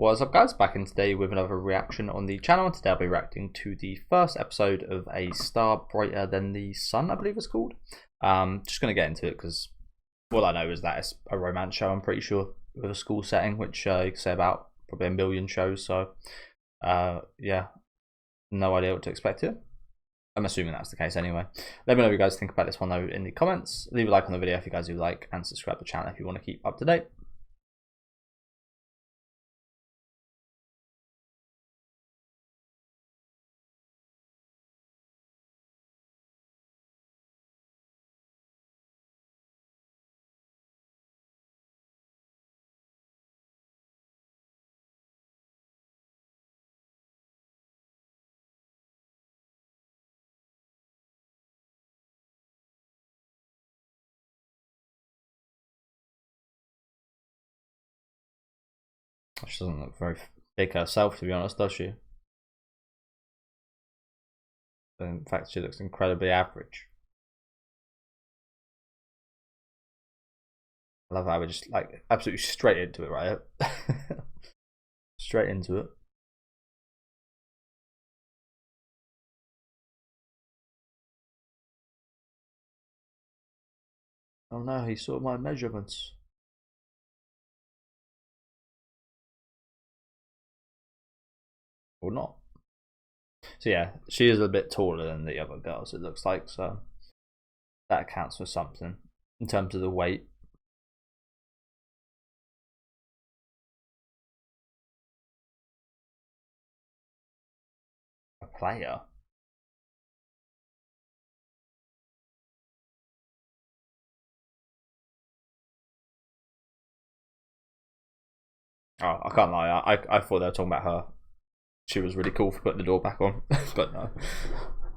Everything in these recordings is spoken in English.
What's up, guys? Back in today with another reaction on the channel. Today I'll be reacting to the first episode of A Star Brighter Than the Sun, I believe it's called. Just going to get into it because all I know is that it's a romance show, I'm pretty sure, with a school setting, which you can say about probably a million shows. So, yeah, no idea what to expect here. I'm assuming that's the case anyway. Let me know what you guys think about this one though in the comments. Leave a like on the video if you guys do like, and subscribe to the channel if you want to keep up to date. She doesn't look very big herself, to be honest, does she? In fact, she looks incredibly average. I love how we're just like absolutely straight into it, right? Straight into it. Oh no, he saw my measurements. Or not. So yeah, she is a bit taller than the other girls, it looks like, so that accounts for something in terms of the weight. A player. Oh, I can't lie, I thought they were talking about her. She was really cool for putting the door back on, but no,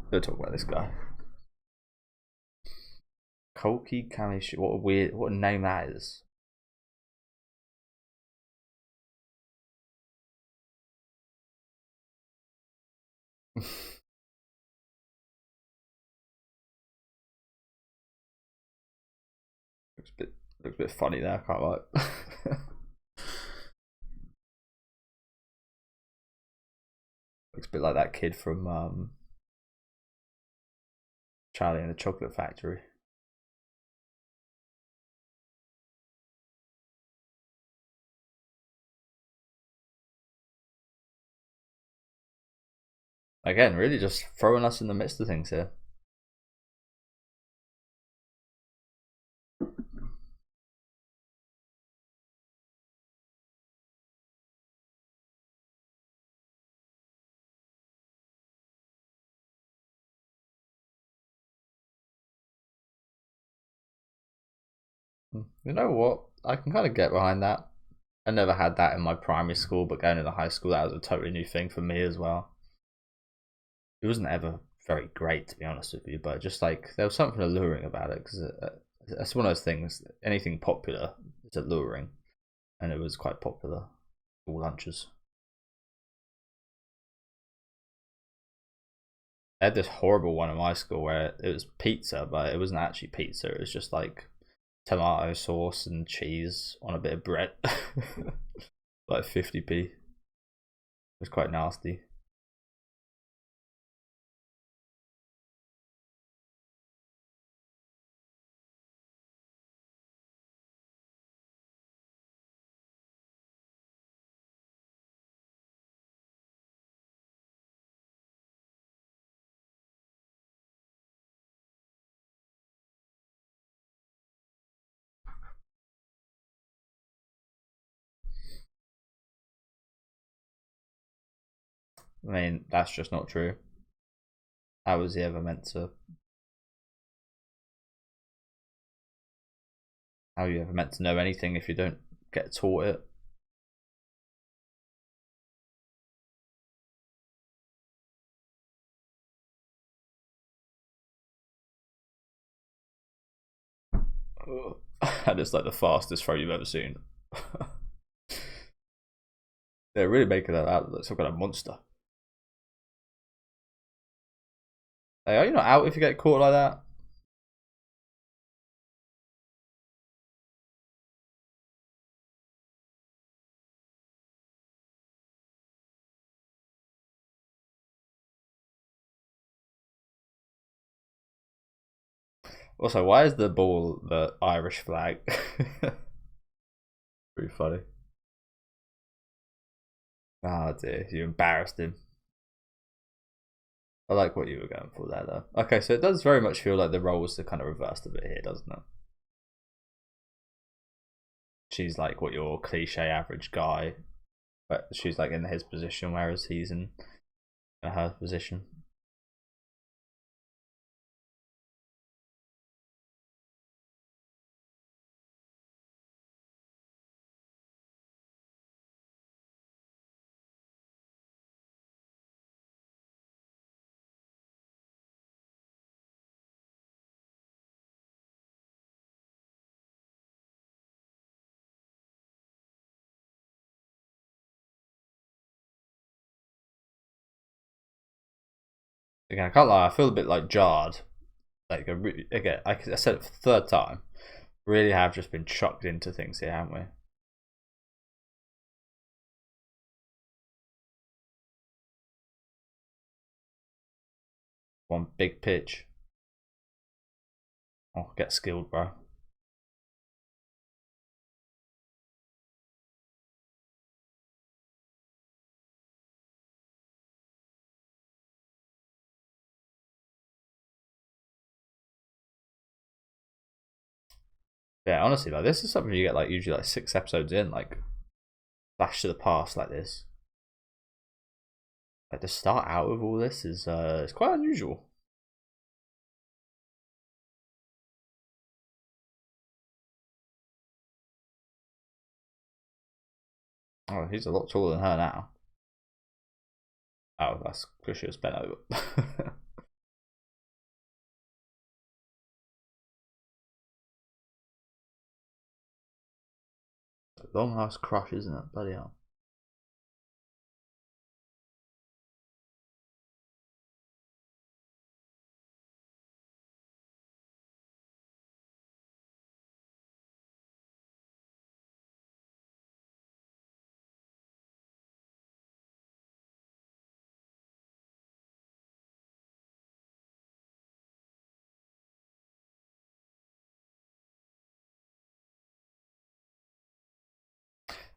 they're talking about this guy. Koki Kamishi, what a name that is. Looks a bit funny there, I can't lie. Looks a bit like that kid from Charlie and the Chocolate Factory. Again, really just throwing us in the midst of things here. You know what? I can kind of get behind that. I never had that in my primary school, but going into high school, that was a totally new thing for me as well. It wasn't ever very great, to be honest with you, but just like there was something alluring about it because it's one of those things. Anything popular is alluring, and it was quite popular. All lunches. I had this horrible one in my school where it was pizza, but it wasn't actually pizza. It was just like tomato sauce and cheese on a bit of bread. Like 50p. It was quite nasty. I mean, that's just not true. How was he ever meant to? How are you ever meant to know anything if you don't get taught it? And it's like the fastest throw you've ever seen. They're really making that out like some kind of monster. Hey, are you not out if you get caught like that? Also, why is the ball the Irish flag? Pretty funny. Oh dear, you embarrassed him. I like what you were going for there, though. Okay, so it does very much feel like the roles are kind of reversed a bit here, doesn't it? She's like what your cliche average guy, but she's like in his position, whereas he's in her position. Again, I can't lie, I feel a bit like jarred. Like again, I said it for the third time. Really have just been chucked into things here, haven't we? One big pitch. Oh, get skilled, bro. Yeah, honestly, like this is something you get like usually like 6 episodes in, like flash to the past like this. Like to start out with all this is it's quite unusual. Oh, he's a lot taller than her now. Oh, that's because she was bent over. Long ass crush, isn't it? Bloody hell.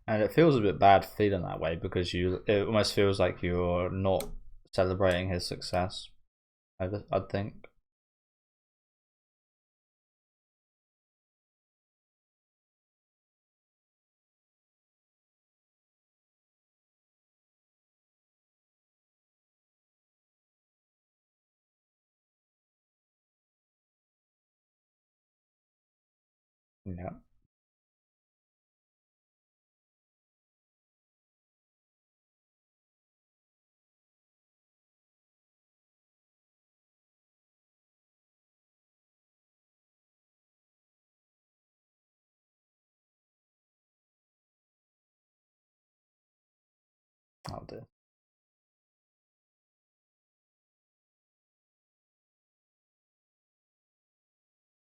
And it feels a bit bad feeling that way because it almost feels like you're not celebrating his success. I'd think. Yeah. Oh dear.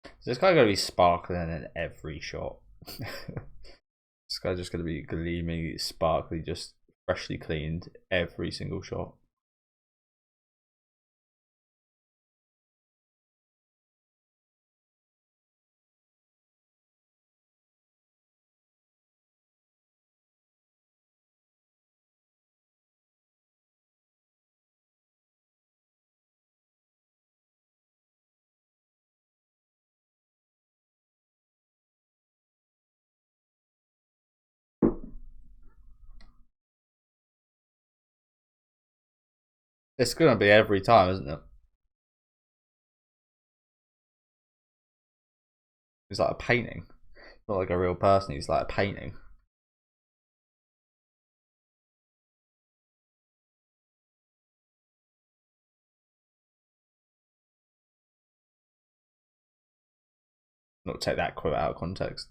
So this guy gotta be sparkling in every shot. This guy's just gonna be gleaming, sparkly, just freshly cleaned every single shot. It's gonna be every time, isn't it? He's like a painting. Not like a real person, he's like a painting. Not take that quote out of context.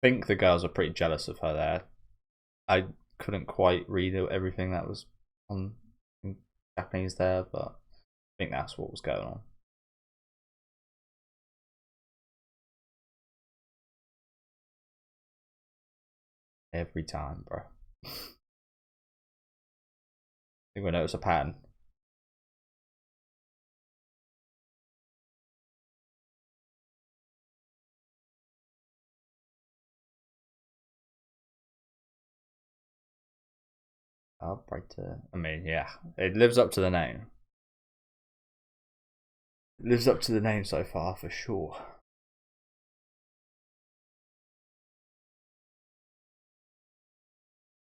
I think the girls are pretty jealous of her there. I couldn't quite read everything that was on Japanese there, but I think that's what was going on. Every time, bro. I think we notice a pattern. Brighter. I mean, yeah, it lives up to the name. It lives up to the name so far, for sure.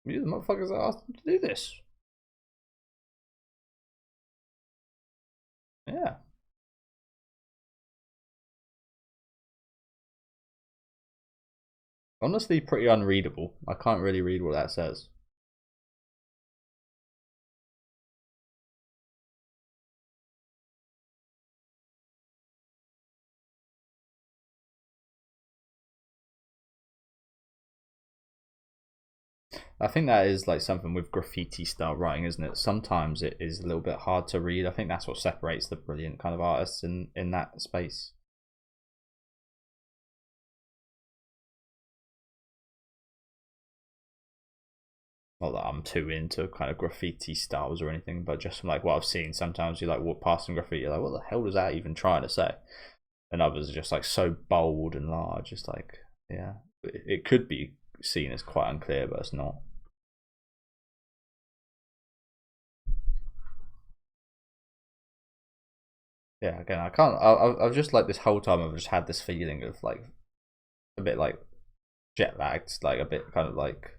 You the motherfuckers that asked them to do this. Yeah. Honestly, pretty unreadable. I can't really read what that says. I think that is like something with graffiti style writing, isn't it? Sometimes it is a little bit hard to read. I think that's what separates the brilliant kind of artists in that space. Not that I'm too into kind of graffiti styles or anything, but just from like what I've seen, sometimes you like walk past some graffiti, you're like, what the hell was that even trying to say? And others are just like so bold and large. Just like, yeah, it could be seen as quite unclear, but it's not. Yeah, again, I can't. I've just like this whole time I've just had this feeling of like a bit like jet lagged, like a bit kind of like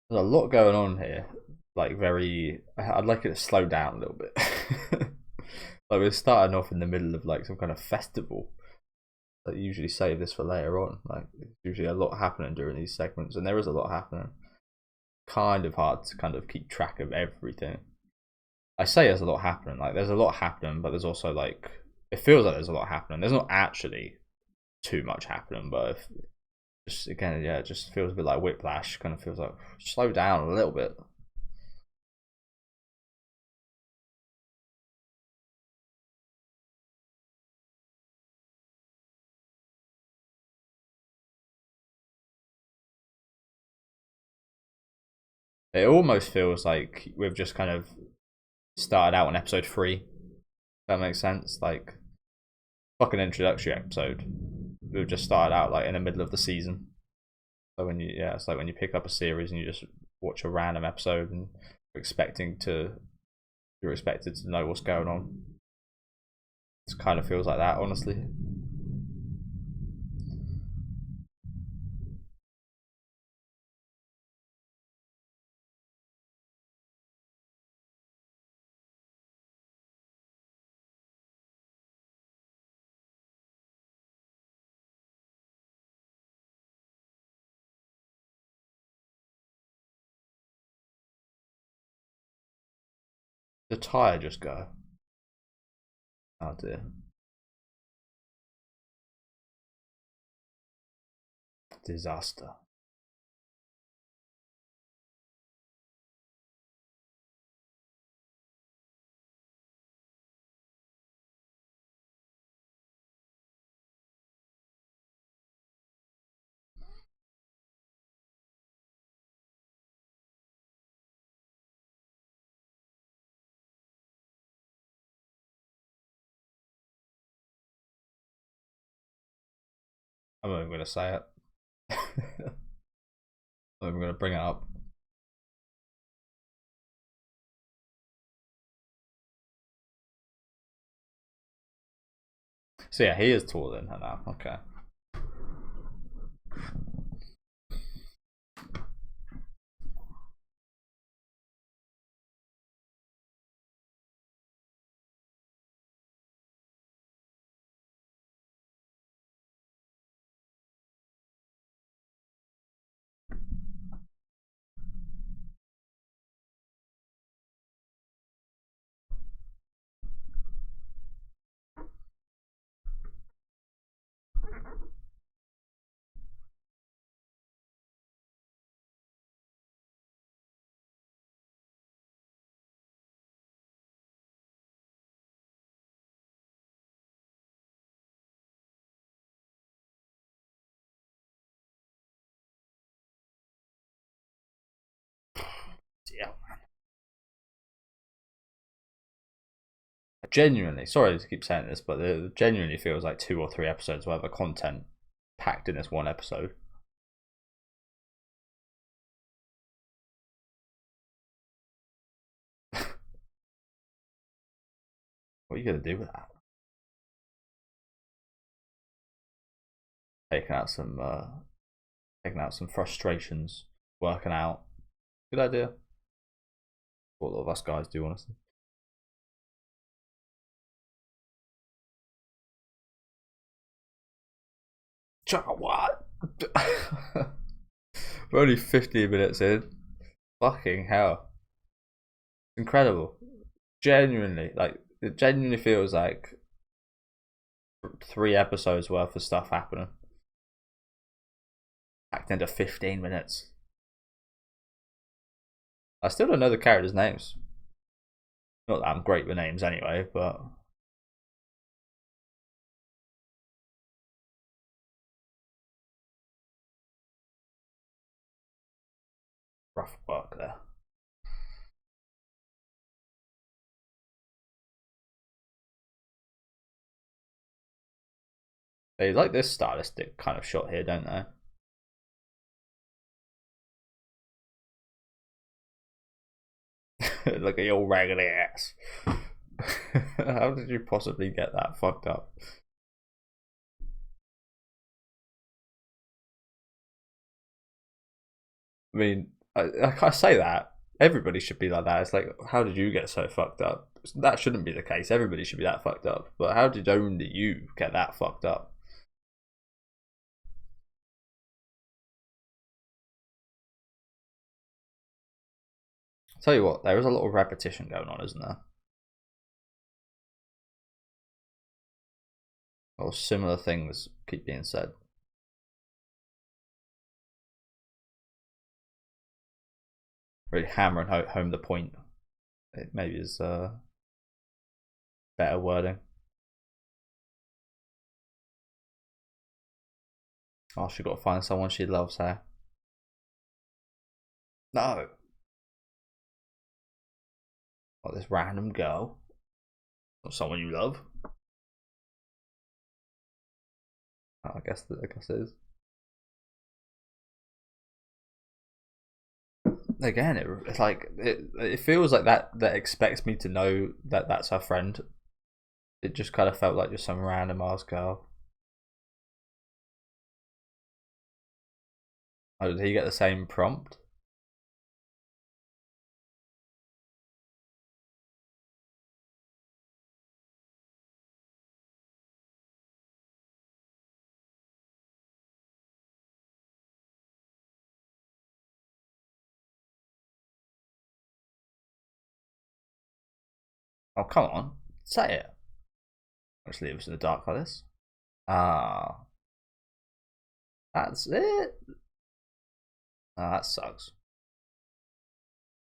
there's a lot going on here. Like very, I'd like it to slow down a little bit. Like we're starting off in the middle of like some kind of festival. Like usually save this for later on. Like there's usually a lot happening during these segments, and there is a lot happening. Kind of hard to kind of keep track of everything. I say there's a lot happening. Like there's a lot happening, but there's also like it feels like there's a lot happening. There's not actually too much happening, but if, just again, yeah, it just feels a bit like whiplash. Kind of feels like slow down a little bit. It almost feels like we've just kind of started out on episode 3. If that makes sense. Like fucking introductory episode. We've just started out like in the middle of the season. So when you it's like when you pick up a series and you just watch a random episode and you're expected to know what's going on. It kind of feels like that, honestly. The tire just go. Oh dear. Disaster. I'm not even going to say it. I'm not even going to bring it up. So yeah, he is taller than her now. Okay. genuinely, sorry to keep saying this, but it genuinely feels like 2 or 3 episodes worth of content packed in this one episode. What are you gonna do with that? Taking out some frustrations, working out. Good idea. What a lot of us guys do, honestly. What? We're only 15 minutes in. Fucking hell. Incredible. Genuinely, like, it genuinely feels like 3 episodes worth of stuff happening. Packed into 15 minutes. I still don't know the characters' names. Not that I'm great with names anyway, but rough work there. They like this stylistic kind of shot here, don't they? Look at your raggedy ass. How did you possibly get that fucked up? I mean, I say that. Everybody should be like that. It's like, how did you get so fucked up? That shouldn't be the case. Everybody should be that fucked up. But how did only you get that fucked up? Tell you what, there is a lot of repetition going on, isn't there? Or similar things keep being said. Really hammering home the point. It maybe is better wording. Oh, she got to find someone she loves, hey? No. Not this random girl. Not someone you love. Oh, I guess it is. Again, it's like it feels like that expects me to know that that's her friend. It just kind of felt like just some random ass girl. Oh, did he get the same prompt? Oh, come on. Say it. Let's leave us in the dark like this. Ah. That's it. Ah, that sucks.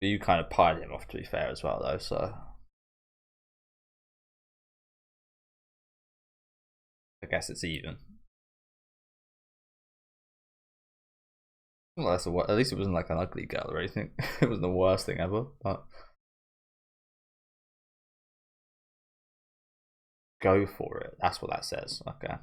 But you kind of pied him off, to be fair, as well, though, so. I guess it's even. Well, that's at least it wasn't like an ugly girl or anything. It wasn't the worst thing ever, but. Go for it. That's what that says. Okay.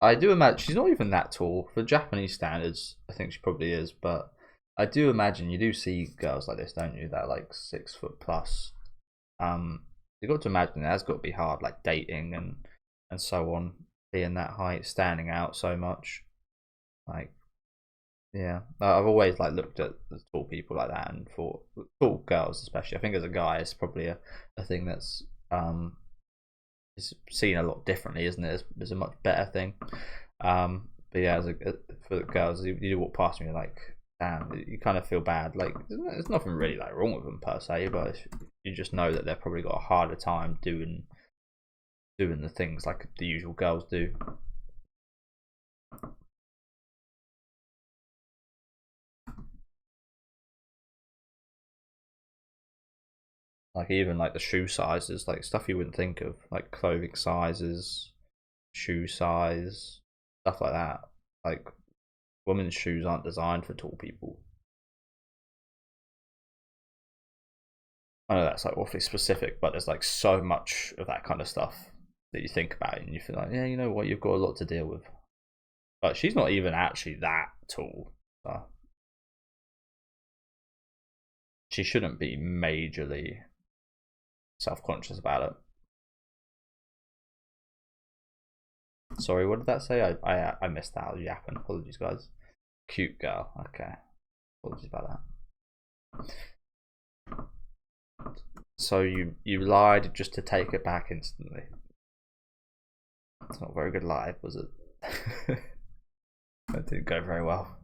I do imagine she's not even that tall for Japanese standards. I think she probably is, but I do imagine you do see girls like this, don't you? That are like 6 foot plus. You got to imagine it has got to be hard, like dating and so on, being that height, standing out so much. Like, yeah, I've always like looked at the tall people like that and thought tall girls, especially. I think as a guy, it's probably a thing that's is seen a lot differently, isn't it? It's a much better thing. But yeah, for the girls, you walk past me, you're like, damn, you kind of feel bad. Like, there's nothing really like wrong with them per se, but you just know that they've probably got a harder time doing the things like the usual girls do. Like even like the shoe sizes, like stuff you wouldn't think of, like clothing sizes, shoe size, stuff like that. Like women's shoes aren't designed for tall people. I know that's like awfully specific, but there's like so much of that kind of stuff that you think about and you feel like, yeah, you know what, you've got a lot to deal with. But she's not even actually that tall. So she shouldn't be majorly self-conscious about it. Sorry, what did that say? I missed that. I was yapping. Apologies, guys. Cute girl. Okay. Apologies about that. So you lied just to take it back instantly. It's not a very good lie, was it? That didn't go very well.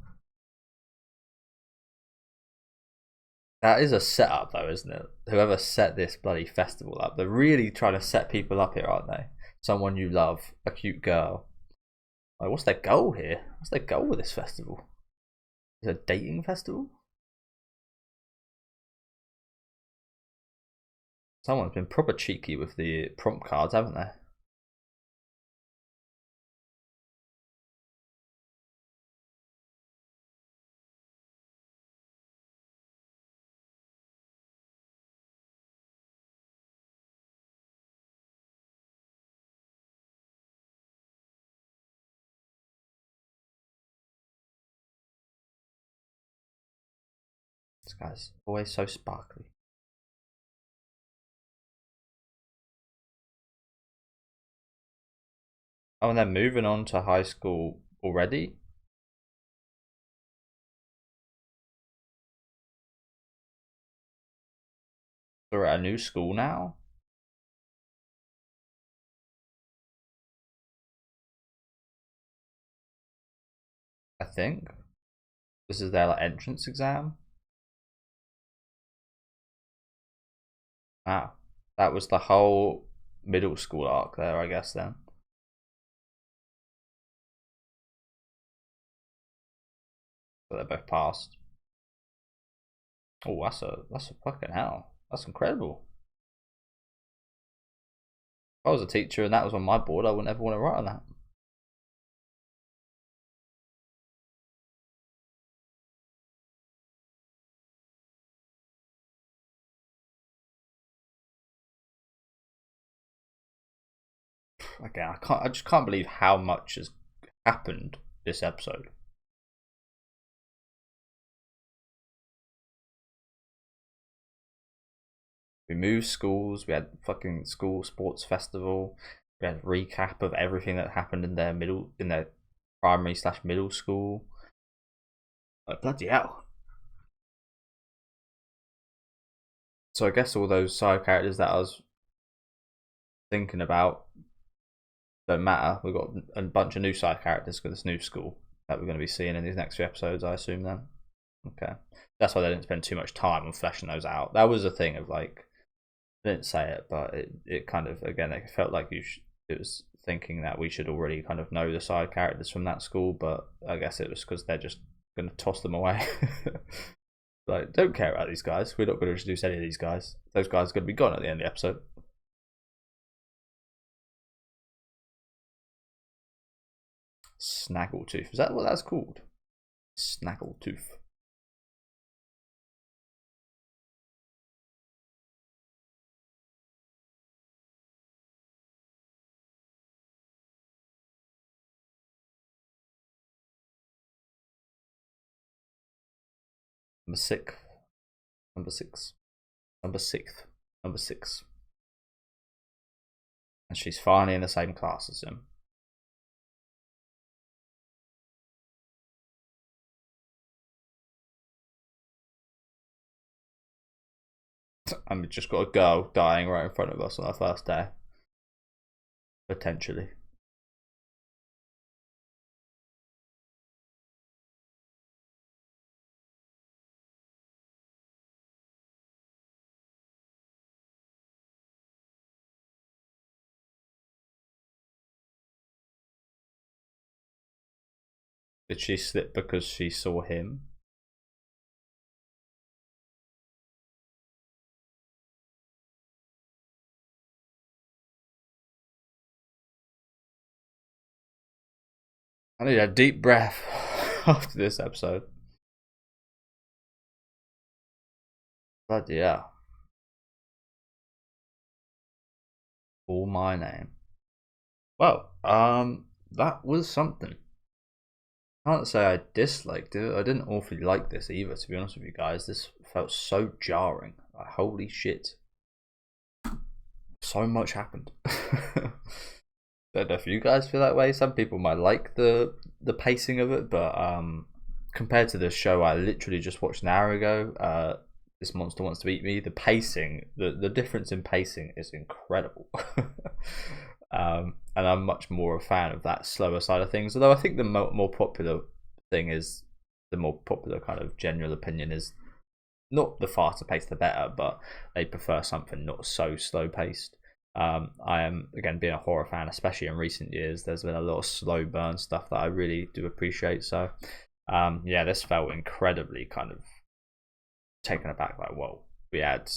That is a setup, though, isn't it? Whoever set this bloody festival up, they're really trying to set people up here, aren't they? Someone you love, a cute girl. Like, what's their goal here? What's their goal with this festival? Is it a dating festival? Someone's been proper cheeky with the prompt cards, haven't they? This guy's always so sparkly. Oh, and they're moving on to high school already? They're at a new school now? I think. This is their like entrance exam. Wow. That was the whole middle school arc there, I guess, then. So they're both passed. Oh, that's a fucking hell. That's incredible. If I was a teacher and that was on my board, I wouldn't ever want to write on that. Again, I just can't believe how much has happened this episode. We moved schools. We had fucking school sports festival. We had a recap of everything that happened in their primary slash middle school. Like, bloody hell. So I guess all those side characters that I was thinking about don't matter. We've got a bunch of new side characters for this new school that we're going to be seeing in these next few episodes, I assume then. Okay. That's why they didn't spend too much time on fleshing those out. That was a thing of like, I didn't say it, but it kind of, again, it felt like it was thinking that we should already kind of know the side characters from that school, but I guess it was because they're just going to toss them away. Like, don't care about these guys. We're not going to introduce any of these guys. Those guys are going to be gone at the end of the episode. Snaggletooth. Is that what that's called? Snaggletooth. Number six. Number six. Number sixth. Number six. And she's finally in the same class as him. And we just got a girl dying right in front of us on our first day. Potentially. Did she slip because she saw him? I need a deep breath after this episode. Bloody hell. Call My Name. Well, that was something. I can't say I disliked it. I didn't awfully like this either, to be honest with you guys. This felt so jarring. Like, holy shit. So much happened. Don't know if you guys feel that way. Some people might like the pacing of it, but compared to the show I literally just watched an hour ago, This Monster Wants to Eat Me, the pacing, the difference in pacing is incredible. And I'm much more a fan of that slower side of things. Although I think the more popular thing is, the more popular kind of general opinion is not the faster paced the better, but they prefer something not so slow paced. I am, again, being a horror fan, especially in recent years, there's been a lot of slow burn stuff that I really do appreciate. So yeah, this felt incredibly kind of taken aback. Like, whoa, we had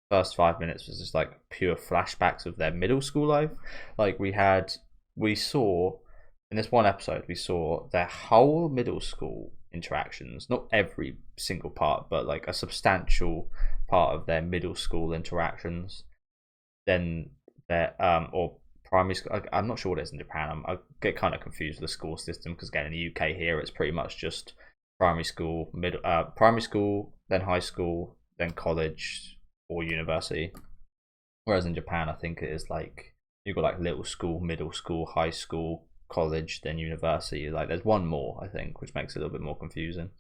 first 5 minutes was just like pure flashbacks of their middle school life. Like we saw in this one episode, we saw their whole middle school interactions, not every single part, but like a substantial part of their middle school interactions. Then their or primary school, I'm not sure what it is in Japan. I get kind of confused with the school system, because again, in the UK here it's pretty much just primary school, primary school, then high school, then college or university. Whereas in Japan, I think it is like you've got like little school, middle school, high school, college, then university. Like there's one more, I think, which makes it a little bit more confusing.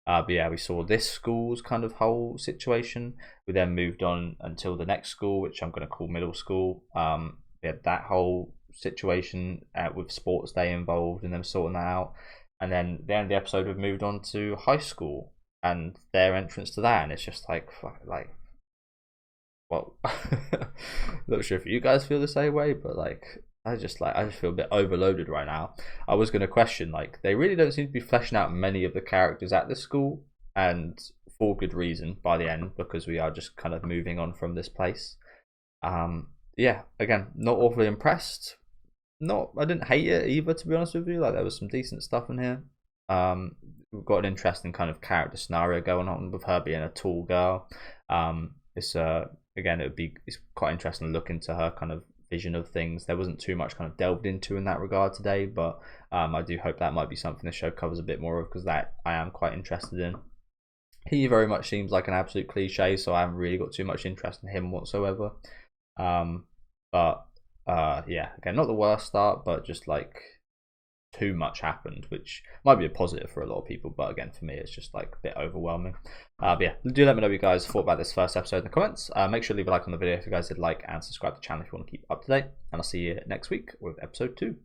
But yeah, we saw this school's kind of whole situation. We then moved on until the next school, which I'm going to call middle school. We had that whole situation with sports day involved and them sorting that out. And then the end of the episode, we've moved on to high school and their entrance to that. And it's just like, well, not sure if you guys feel the same way, but like I just feel a bit overloaded right now. I was going to question, like, they really don't seem to be fleshing out many of the characters at this school, and for good reason by the end, because we are just kind of moving on from this place. Yeah, again, not awfully impressed. I didn't hate it either, to be honest with you. Like, there was some decent stuff in here. We've got an interesting kind of character scenario going on with her being a tall girl. It's again, it's quite interesting to look into her kind of vision of things. There wasn't too much kind of delved into in that regard today, but I do hope that might be something the show covers a bit more of, because that I am quite interested in. He very much seems like an absolute cliche, so I haven't really got too much interest in him whatsoever. But yeah, again, not the worst start, but just like too much happened, which might be a positive for a lot of people, but again, for me, it's just like a bit overwhelming. But yeah, do let me know what you guys thought about this first episode in the comments. Make sure to leave a like on the video if you guys did like, and subscribe to the channel if you want to keep up to date, and I'll see you next week with episode 2.